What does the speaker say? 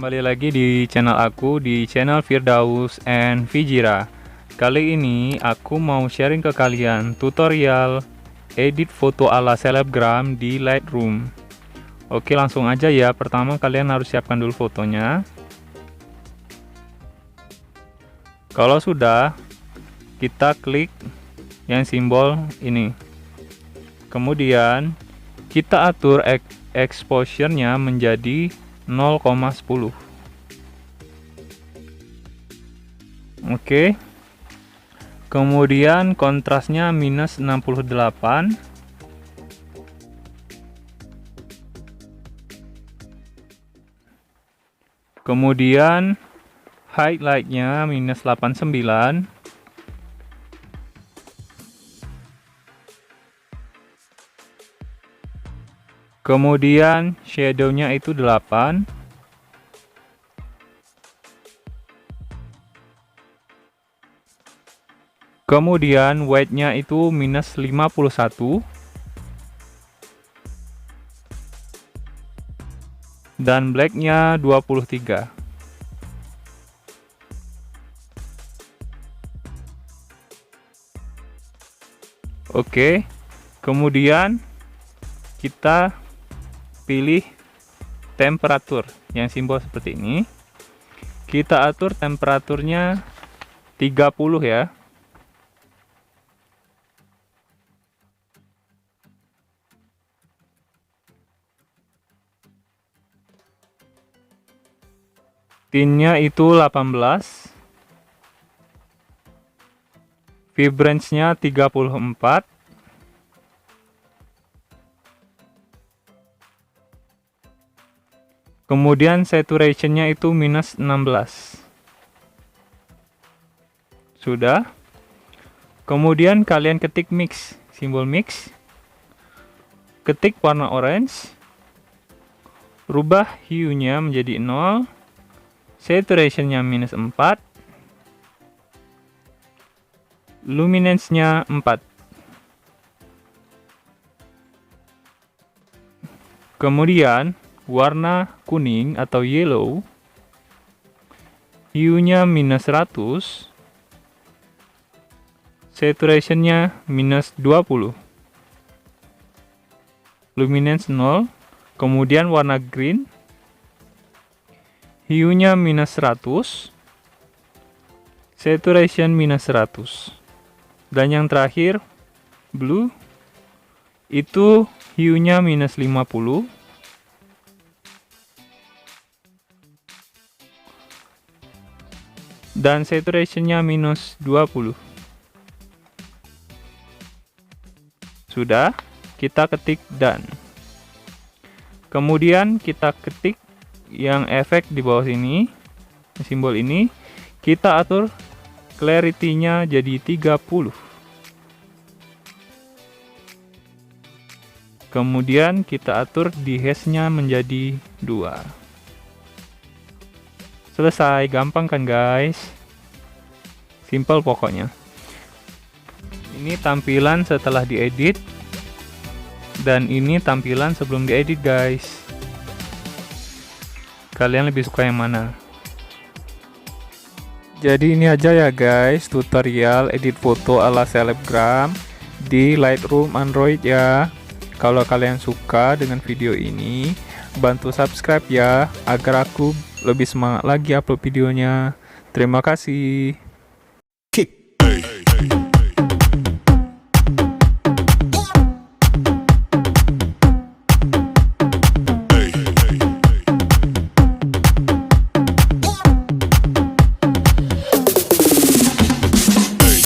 Kembali lagi di channel aku, di channel Firdaus and Fijira. Kali ini aku mau sharing ke kalian tutorial edit foto ala selebgram di Lightroom. Oke, langsung aja ya. Pertama kalian harus siapkan dulu fotonya. Kalau sudah, kita klik yang simbol ini. Kemudian kita atur exposure-nya menjadi 0,10. Oke. Kemudian kontrasnya minus 68. Kemudian highlight-nya minus 89. Kemudian shadow-nya itu 8. Kemudian white-nya itu minus 51. Dan black-nya 23. Oke. Kemudian kita pilih temperatur yang simbol seperti ini. Kita atur temperaturnya 30 ya. Tint-nya itu 18. Vibrance-nya 34. Kemudian saturation-nya itu minus 16. Sudah. Kemudian kalian ketik mix, simbol mix. Ketik warna orange. Rubah hue-nya menjadi 0. Saturation-nya minus 4. Luminance-nya 4. Kemudian warna kuning atau yellow, hue-nya minus 100, saturation-nya minus 20, luminance 0. Kemudian warna green, hue-nya minus 100, saturation minus 100. Dan yang terakhir blue, itu hue-nya minus 50, dan saturation-nya minus 20. Sudah, kita ketik done. Kemudian kita ketik yang efek di bawah sini, simbol ini. Kita atur clarity-nya jadi 30. Kemudian kita atur dehaze-nya menjadi 2. Selesai, gampang kan guys? Simple pokoknya. Ini tampilan setelah diedit, dan ini tampilan sebelum diedit guys. Kalian lebih suka yang mana? Jadi ini aja ya guys, tutorial edit foto ala selebgram di Lightroom Android ya. Kalau kalian suka dengan video ini, bantu subscribe ya, agar aku lebih semangat lagi upload videonya. Terima kasih.